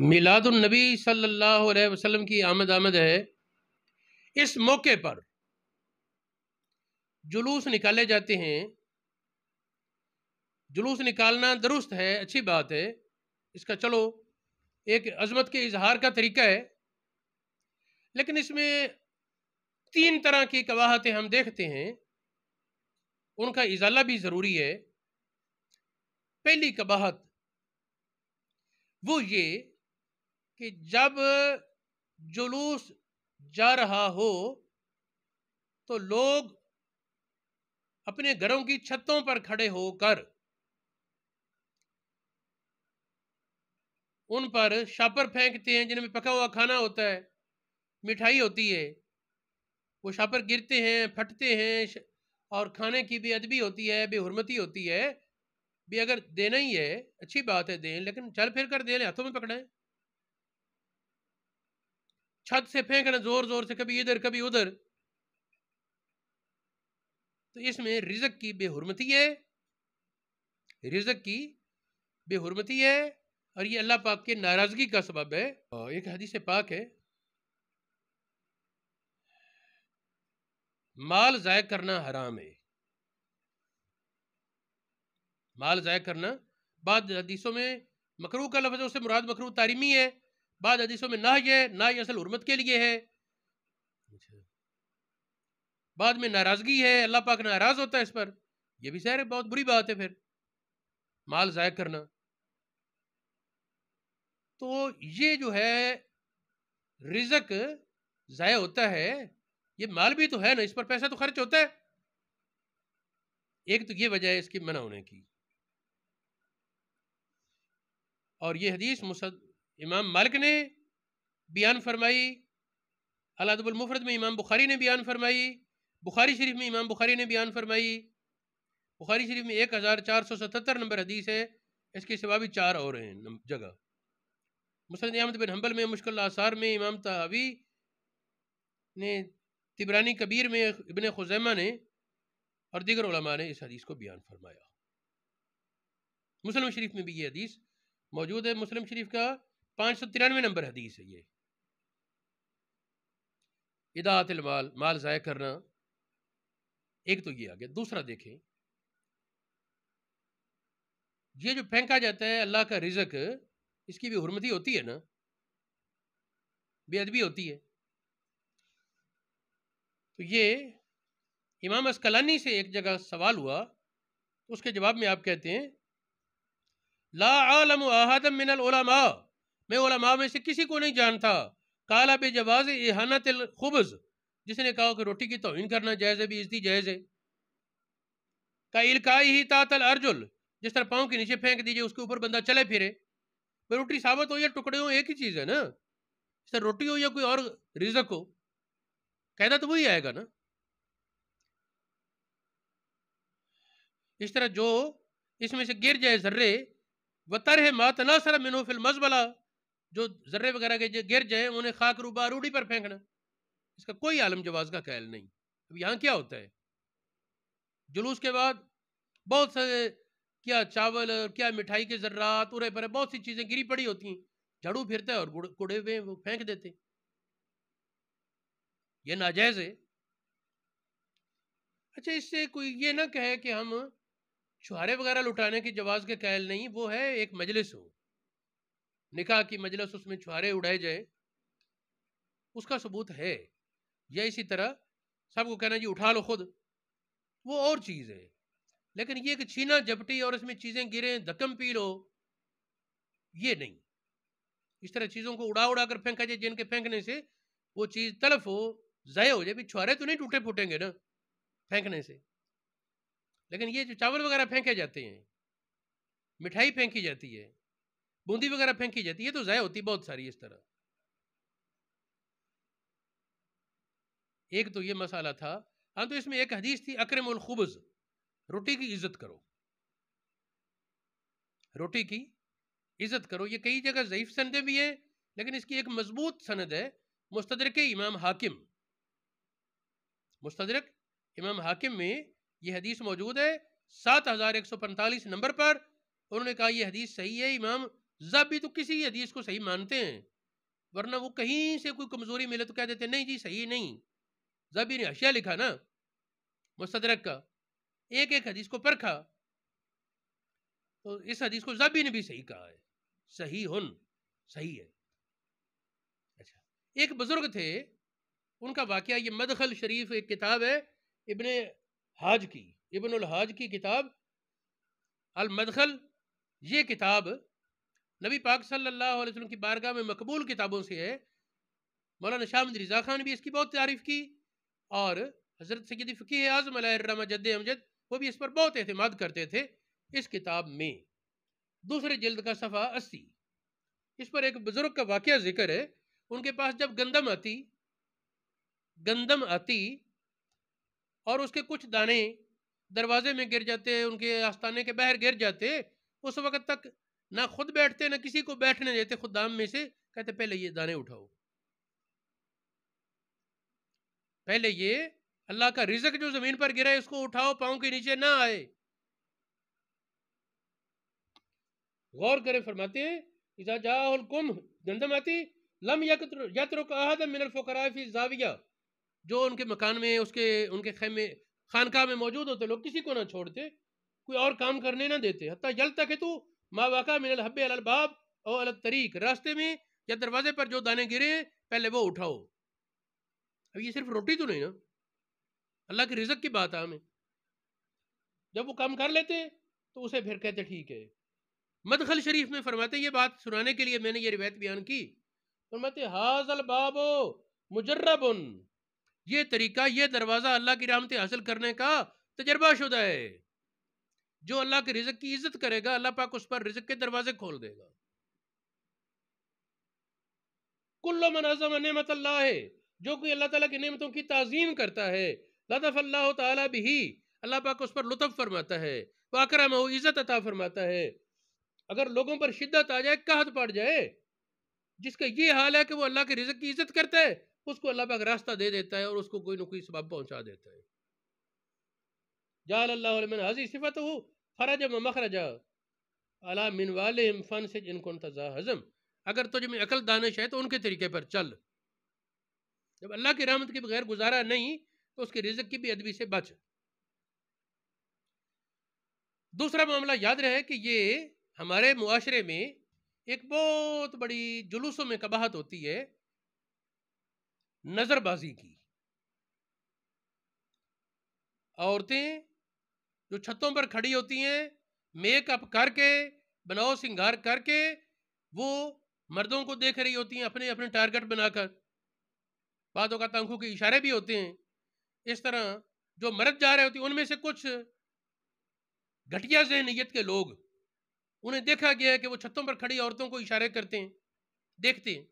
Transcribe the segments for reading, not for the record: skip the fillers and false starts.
میلاد النبی صلی اللہ علیہ وسلم کی آمد ہے۔ اس موقع پر جلوس نکالے جاتے ہیں۔ جلوس نکالنا درست ہے، اچھی بات ہے، اس کا چلو ایک عظمت کے اظہار کا طریقہ ہے، لیکن اس میں 3 طرح کی قباحتیں ہم دیکھتے ہیں، ان کا ازالہ بھی ضروری ہے۔ پہلی قباحت وہ یہ کہ جب جلوس جا رہا ہو تو لوگ اپنے گھروں کی چھتوں پر کھڑے ہو کر ان پر شاپر پھینکتے ہیں، جن میں پکا ہوا کھانا ہوتا ہے، مٹھائی ہوتی ہے، وہ شاپر گرتے ہیں، پھٹتے ہیں، اور کھانے کی بے ادبی ہوتی ہے، بے حرمتی ہوتی ہے۔ بھی اگر دینا ہی ہے اچھی بات ہے دیں، لیکن چل پھر کر دیں، ہاتھوں میں پکڑائیں۔ چھت سے پھینکنا زور زور سے، کبھی ادھر کبھی ادھر، تو اس میں رزق کی بے حرمتی ہے، رزق کی بے حرمتی ہے، اور یہ اللہ پاک کے ناراضگی کا سبب ہے۔ ایک حدیث پاک ہے، مال ضائع کرنا حرام ہے۔ مال ضائع کرنا، بعض حدیثوں میں مکروہ کا لفظ ہے، اس سے مراد مکروہ تحریمی ہے، بعض حدیثوں میں نہی ہے، نہی اصل حرمت کے لیے ہے، بعد میں ناراضگی ہے، اللہ پاک ناراض ہوتا ہے اس پر، یہ بھی ظاہر بہت بری بات ہے۔ پھر مال ضائع کرنا، تو یہ جو ہے رزق ضائع ہوتا ہے، یہ مال بھی تو ہے نا، اس پر پیسہ تو خرچ ہوتا ہے۔ ایک تو یہ وجہ ہے اس کی منع ہونے کی، اور یہ حدیث امام مالک نے بیان فرمائی، الادب المفرد میں امام بخاری نے بیان فرمائی، بخاری شریف میں امام بخاری نے بیان فرمائی، بخاری شریف میں 1477 نمبر حدیث ہے، اس کے سوا بھی 4 اور ہیں جگہ۔ مسند احمد بن حنبل میں، مشکل الاثار میں امام طحاوی نے، طبرانی کبیر میں ابن خزیمہ نے، اور دیگر علماء نے اس حدیث کو بیان فرمایا۔ مسلم شریف میں بھی یہ حدیث موجود ہے، مسلم شریف کا 593 نمبر حدیث ہے یہ۔ اضاعت المال، مال ضائع کرنا، ایک تو یہ آ گیا۔ دوسرا دیکھیں، یہ جو پھینکا جاتا ہے اللہ کا رزق، اس کی بھی حرمتی ہوتی ہے نا، بے ادبی ہوتی ہے۔ تو یہ امام اسقلانی سے ایک جگہ سوال ہوا، اس کے جواب میں آپ کہتے ہیں، لا عالم احد من العلماء، میں علماء میں سے کسی کو نہیں جانتا، قال بجواز اہانت الخبز، جس نے کہا کہ روٹی کی توہین کرنا جائز ہے، بھی عزتی جائز ہے، کا القائی تحت الارجل، جس طرح پاؤں کے نیچے پھینک دیجئے، اس کے اوپر بندہ چلے پھرے، روٹی ثابت ہو یا ٹکڑے ہو، ایک ہی چیز ہے نا، اس طرح روٹی ہو یا کوئی اور رزق ہو، قاعدہ تو وہی آئے گا نا۔ اس طرح جو اس میں سے گر جائے ذرے، وَتَرْهِ مَا تَنَاثَرَ مِنْهُ فِي الْمَزْبَلَةِ، جو ذرے وغیرہ کے گر جائیں انہیں خاک روبہ روڑی پر پھینکنا، اس کا کوئی عالم جواز کا قائل نہیں۔ اب یہاں کیا ہوتا ہے، جلوس کے بعد بہت سے کیا چاول، کیا مٹھائی کے ذرات، ارے پرے بہت سی چیزیں گری پڑی ہوتی ہیں، جھاڑو پھرتا ہے اور کوڑے ہوئے وہ پھینک دیتے، یہ ناجائز ہے۔ اچھا، اس سے کوئی یہ نہ کہے کہ ہم چھہارے وغیرہ لٹانے کی جواز کے قائل نہیں، وہ ہے ایک مجلس ہو، نکاح کی مجلس، اس میں چھہارے اڑائے جائے، اس کا ثبوت ہے، یا اسی طرح سب کو کہنا جی اٹھا لو خود، وہ اور چیز ہے، لیکن یہ کہ چھینا جھپٹی اور اس میں چیزیں گریں، دھکم پی لو، یہ نہیں۔ اس طرح چیزوں کو اڑا اڑا کر پھینکا جائے جن کے پھینکنے سے وہ چیز تلف ہو، ضائع ہو جائے، بھی چھہارے تو نہیں ٹوٹے پھوٹیں گے نا پھینکنے سے، لیکن یہ جو چاول وغیرہ پھینکے جاتے ہیں، مٹھائی پھینکی جاتی ہے، بوندی وغیرہ پھینکی جاتی ہے، یہ تو ضائع ہوتی بہت ساری اس طرح۔ ایک تو یہ مسئلہ تھا، ہاں تو اس میں ایک حدیث تھی، اکرم الخبز، روٹی کی عزت کرو، روٹی کی عزت کرو۔ یہ کئی جگہ ضعیف سندیں بھی ہیں، لیکن اس کی ایک مضبوط سند ہے، مستدرک امام حاکم، مستدرک امام حاکم میں یہ حدیث موجود ہے 7145 نمبر پر، انہوں نے کہا یہ حدیث صحیح ہے۔ امام زابی تو کسی حدیث کو صحیح مانتے ہیں، ورنہ وہ کہیں سے کوئی کمزوری ملے تو کہہ دیتے ہیں نہیں جی صحیح نہیں. زابی نے حاشیہ لکھا نا مستدرک کا، ایک ایک حدیث کو پرکھا، تو اس حدیث کو زابی نے بھی صحیح کہا ہے، صحیح صحیح ہے. اچھا، ایک بزرگ تھے، ان کا واقعہ، یہ مدخل شریف ایک کتاب ہے ابن حاج کی، ابن الحاج کی کتاب المدخل. یہ کتاب نبی پاک صلی اللہ علیہ وسلم کی بارگاہ میں مقبول کتابوں سے ہے. مولانا شاہ احمد رضا خان بھی اس کی بہت تعریف کی، اور حضرت سیدی فقیہ اعظم علیہ الرحمہ جد امجد وہ بھی اس پر بہت اعتماد کرتے تھے. اس کتاب میں دوسرے جلد کا صفحہ 80، اس پر ایک بزرگ کا واقعہ ذکر ہے. ان کے پاس جب گندم آتی اور اس کے کچھ دانے دروازے میں گر جاتے، ان کے آستانے کے باہر گر جاتے، اس وقت تک نہ خود بیٹھتے نہ کسی کو بیٹھنے دیتے خدام میں سے، کہتے پہلے یہ دانے اٹھاؤ، پہلے یہ اللہ کا رزق جو زمین پر گرا ہے اس کو اٹھاؤ، پاؤں کے نیچے نہ آئے. غور کریں، فرماتے ہیں اذا جاء القمح، گندم آتی، لم یترک احد من الفقراء فی الزاویہ، جو ان کے مکان میں ان کے خیمے خانقاہ میں موجود ہوتے لوگ کسی کو نہ چھوڑتے، کوئی اور کام کرنے نہ دیتے، حتیٰ یلتقطوا ما وقع من الحب علی الباب او علی الطریق، راستے میں یا دروازے پر جو دانے گرے پہلے وہ اٹھاؤ. اب یہ صرف روٹی تو نہیں نا، اللہ کے رزق کی بات ہے. ہمیں جب وہ کام کر لیتے تو اسے پھر کہتے ٹھیک ہے. مدخل شریف میں فرماتے ہیں، یہ بات سنانے کے لیے میں نے یہ روایت بیان کی، فرماتے ھذا الباب مجرب، یہ طریقہ، یہ دروازہ اللہ کی رحمت حاصل کرنے کا تجربہ شدہ ہے. جو اللہ کے رزق کی عزت کرے گا اللہ پاک اس پر رزق کے دروازے کھول دے گا. کل من عظم نعمت اللہ، جو کوئی اللہ تعالیٰ کی نعمتوں کی تعظیم کرتا ہے، لطف اللہ تعالیٰ بھی، اللہ پاک اس پر لطف فرماتا ہے، واکرمہ، عزت عطا فرماتا ہے. اگر لوگوں پر شدت آ جائے، قحط پڑ جائے، جس کا یہ حال ہے کہ وہ اللہ کے رزق کی عزت کرتا ہے، اس کو اللہ پاک راستہ دے دیتا ہے اور اس کو کوئی نہ کوئی سبب پہنچا دیتا ہے. جعل اللہ لمن هذه صفته خرج مخرجا علی منوالہم فانسج ان کنت ذا حزم، اگر تجھ میں عقل دانش ہے تو ان کے طریقے پر چل، جب اللہ کی رحمت کے بغیر گزارا نہیں تو اس کے رزق کی بھی ادبی سے بچ. دوسرا معاملہ یاد رہے کہ یہ ہمارے معاشرے میں ایک بہت بڑی جلوسوں میں قباحت ہوتی ہے نظر بازی کی. عورتیں جو چھتوں پر کھڑی ہوتی ہیں، میک اپ کر کے، بناؤ سنگار کر کے، وہ مردوں کو دیکھ رہی ہوتی ہیں اپنے اپنے ٹارگٹ بنا کر، بعض اوقات آنکھوں کے اشارے بھی ہوتے ہیں. اس طرح جو مرد جا رہے ہوتے ہیں ان میں سے کچھ گھٹیا ذہنیت کے لوگ، انہیں دیکھا گیا ہے کہ وہ چھتوں پر کھڑی عورتوں کو اشارے کرتے ہیں، دیکھتے ہیں.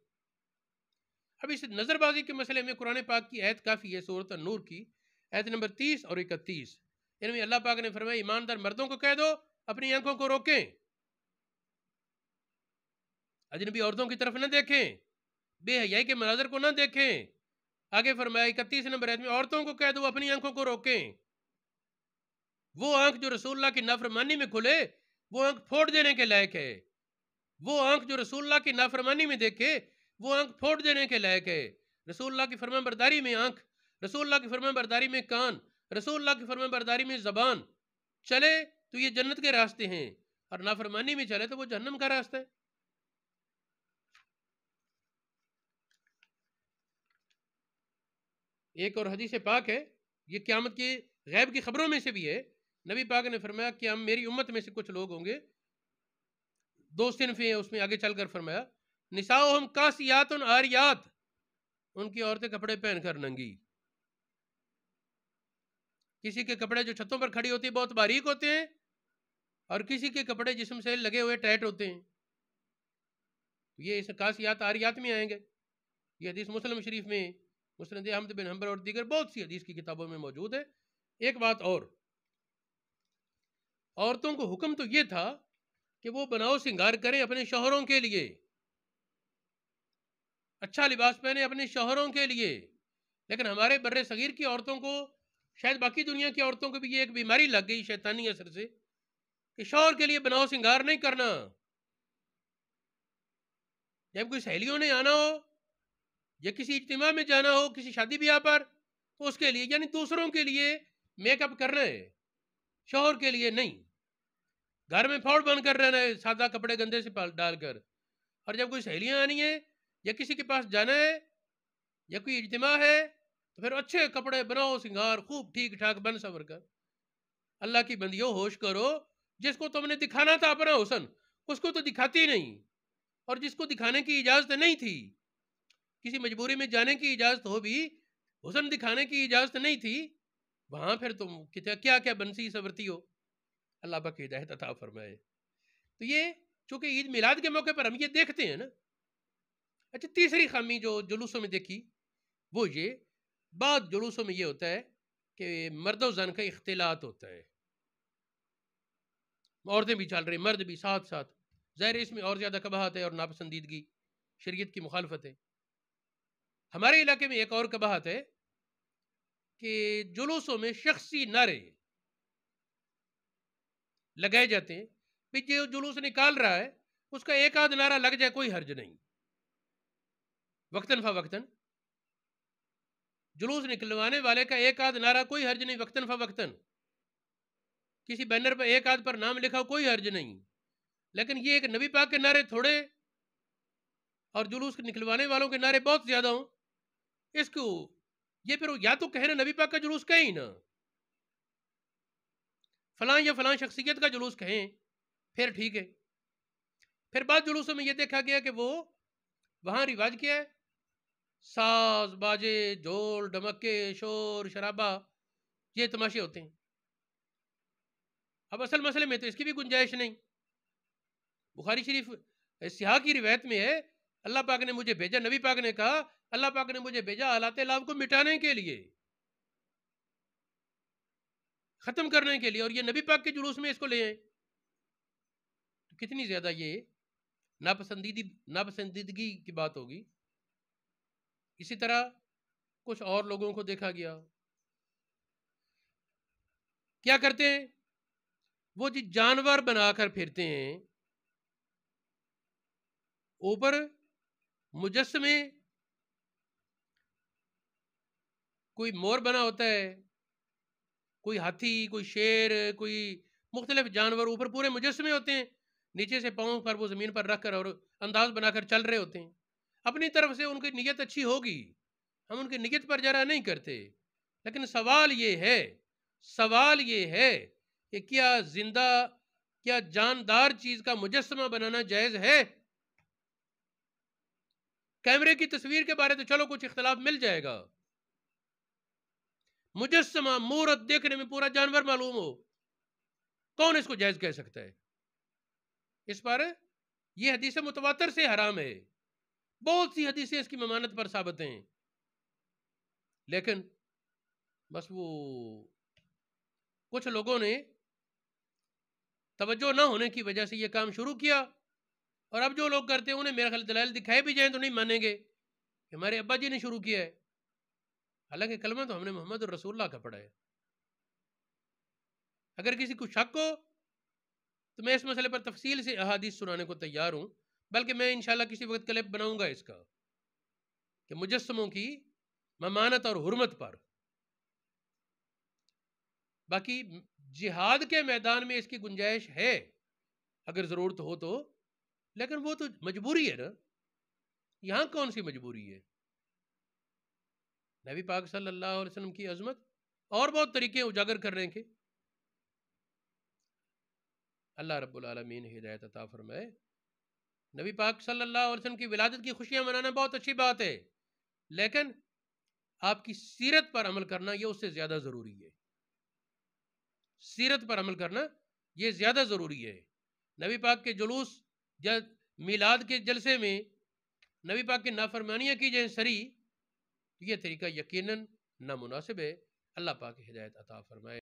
اب اس نظر بازی کے مسئلے میں قرآن پاک کی آیت کافی ہے، سورۃ النور کی آیت نمبر 30 اور 31، ان میں اللہ پاک نے فرمایا ایماندار مردوں کو کہہ دو اپنی آنکھوں کو روکیں، اجنبی عورتوں کی طرف نہ دیکھیں، بے حیائی کے مناظر کو نہ دیکھیں. آگے فرمایا 31 نمبر آیت میں عورتوں کو کہہ دو اپنی آنکھوں کو روکیں. وہ آنکھ جو رسول اللہ کی نافرمانی میں کھلے وہ آنکھ پھوڑ دینے کے لائق ہے، وہ آنکھ جو رسول اللہ کی نافرمانی میں دیکھے وہ آنکھ پھوڑ دینے کے لائق ہے. رسول اللہ کی فرمان برداری میں آنکھ، رسول اللہ کی فرمان برداری میں کان، رسول اللہ کی فرمان برداری میں زبان چلے تو یہ جنت کے راستے ہیں، اور نافرمانی میں چلے تو وہ جہنم کا راستہ ہے. ایک اور حدیث پاک ہے، یہ قیامت کی غیب کی خبروں میں سے بھی ہے. نبی پاک نے فرمایا کہ ہم میری امت میں سے کچھ لوگ ہوں گے، دو صنف ہیں، اس میں آگے چل کر فرمایا نساؤہم کاسیات عاریات، ان کی عورتیں کپڑے پہن کر ننگی. کسی کے کپڑے جو چھتوں پر کھڑی ہوتی ہیں بہت باریک ہوتے ہیں، اور کسی کے کپڑے جسم سے لگے ہوئے ٹائٹ ہوتے ہیں. یہ اس کاسیات عاریات میں آئیں گے. یہ حدیث مسلم شریف میں، مسند احمد بن حنبل اور دیگر بہت سی حدیث کی کتابوں میں موجود ہے. ایک بات اور، عورتوں کو حکم تو یہ تھا کہ وہ بناؤ سنگار کریں اپنے شوہروں کے لیے، اچھا لباس پہنے اپنے شوہروں کے لیے. لیکن ہمارے بر صغیر کی عورتوں کو، شاید باقی دنیا کی عورتوں کو بھی یہ ایک بیماری لگ گئی شیطانی اثر سے کہ شوہر کے لیے بناؤ سنگار نہیں کرنا. جب کوئی سہیلیوں نے آنا ہو یا کسی اجتماع میں جانا ہو کسی شادی بیاہ پر تو اس کے لیے یعنی دوسروں کے لیے میک اپ کرنا ہے، شوہر کے لیے نہیں. گھر میں پھوڑ بن کر رہنا ہے سادہ کپڑے گندے سے ڈال کر. اور جب کوئی سہیلیاں آنی ہیں یا کسی کے پاس جانا ہے یا کوئی اجتماع ہے تو پھر اچھے کپڑے بناؤ، سنگار خوب ٹھیک ٹھاک بن سور کر. اللہ کی بندیوں ہوش کرو، جس کو تم نے دکھانا تھا اپنا حسن اس کو تو دکھاتی نہیں، اور جس کو دکھانے کی اجازت نہیں تھی، کسی مجبوری میں جانے کی اجازت ہو بھی حسن دکھانے کی اجازت نہیں تھی، وہاں پھر تم کیا کیا بنسی سورتی ہو. اللہ پاک ہدایت عطا فرمائے. تو یہ چونکہ عید میلاد کے موقع پر ہم یہ دیکھتے ہیں نا. اچھا، تیسری خامی جو جلوسوں میں دیکھی وہ یہ، بعض جلوسوں میں یہ ہوتا ہے کہ مرد و زن کا اختلاط ہوتا ہے، عورتیں بھی چل رہی مرد بھی ساتھ ساتھ. ظاہر اس میں اور زیادہ قباحت ہے اور ناپسندیدگی، شریعت کی مخالفت ہے. ہمارے علاقے میں ایک اور قباحت ہے کہ جلوسوں میں شخصی نعرے لگائے جاتے ہیں. بھی جو جلوس نکال رہا ہے اس کا ایک آدھ نعرہ لگ جائے کوئی حرج نہیں، وقتاً فوقتاً. جلوس نکلوانے والے کا ایک آدھ نعرہ کوئی حرج نہیں، وقتاً فوقتاً. کسی بینر پر ایک آدھ پر نام لکھا کوئی حرج نہیں. لیکن یہ ایک نبی پاک کے نعرے تھوڑے اور جلوس نکلوانے والوں کے نعرے بہت زیادہ ہوں، اس کو یہ پھر یا تو کہنا نبی پاک کا جلوس کہیں نا، فلاں یا فلاں شخصیت کا جلوس کہیں پھر ٹھیک ہے. پھر بعض جلوسوں میں یہ دیکھا گیا کہ وہ وہاں رواج کیا ہے، ساز باجے ڈھول ڈمکے شور شرابہ، یہ تماشے ہوتے ہیں. اب اصل مسئلے میں تو اس کی بھی گنجائش نہیں. بخاری شریف سیاح کی روایت میں ہے، اللہ پاک نے مجھے بھیجا، نبی پاک نے کہا اللہ پاک نے مجھے بھیجا آلات لعب کو مٹانے کے لیے، ختم کرنے کے لیے، اور یہ نبی پاک کے جلوس میں اس کو لے آئیں. تو کتنی زیادہ یہ ناپسندیدگی کی بات ہوگی. اسی طرح کچھ اور لوگوں کو دیکھا گیا کیا کرتے ہیں، وہ جی جانور بنا کر پھرتے ہیں، اوپر مجسمے، کوئی مور بنا ہوتا ہے، کوئی ہاتھی، کوئی شیر، کوئی مختلف جانور، اوپر پورے مجسمے ہوتے ہیں، نیچے سے پاؤں پر وہ زمین پر رکھ کر اور انداز بنا کر چل رہے ہوتے ہیں. اپنی طرف سے ان کی نیت اچھی ہوگی، ہم ان کی نیت پر جرا نہیں کرتے، لیکن سوال یہ ہے کہ کیا زندہ، کیا جاندار چیز کا مجسمہ بنانا جائز ہے؟ کیمرے کی تصویر کے بارے تو چلو کچھ اختلاف مل جائے گا، مجسمہ مورت دیکھنے میں پورا جانور معلوم ہو، کون اس کو جائز کہہ سکتا ہے؟ اس پر یہ حدیث متواتر سے حرام ہے، بہت سی حدیثیں اس کی ممانت پر ثابت ہیں. لیکن بس وہ کچھ لوگوں نے توجہ نہ ہونے کی وجہ سے یہ کام شروع کیا، اور اب جو لوگ کرتے ہیں انہیں میرے خیال دلائل دکھائے بھی جائیں تو نہیں مانیں گے کہ ہمارے ابا جی نے شروع کیا ہے، حالانکہ کلمہ تو ہم نے محمد رسول اللہ کا پڑھا ہے. اگر کسی کو شک ہو تو میں اس مسئلے پر تفصیل سے احادیث سنانے کو تیار ہوں، بلکہ میں انشاءاللہ کسی وقت کلپ بناؤں گا اس کا کہ مجسموں کی ممانت اور حرمت پر. باقی جہاد کے میدان میں اس کی گنجائش ہے اگر ضرورت ہو تو، لیکن وہ تو مجبوری ہے نا. یہاں کون سی مجبوری ہے؟ نبی پاک صلی اللہ علیہ وسلم کی عظمت اور بہت طریقے اجاگر کرنے کے. اللہ رب العالمین ہدایت عطا فرمائے. نبی پاک صلی اللہ علیہ وسلم کی ولادت کی خوشیاں منانا بہت اچھی بات ہے، لیکن آپ کی سیرت پر عمل کرنا یہ اس سے زیادہ ضروری ہے. سیرت پر عمل کرنا یہ زیادہ ضروری ہے. نبی پاک کے جلوس یا میلاد کے جلسے میں نبی پاک کی نافرمانیاں کی جائیں سری، یہ طریقہ یقیناً نامناسب ہے. اللہ پاک ہدایت عطا فرمائے.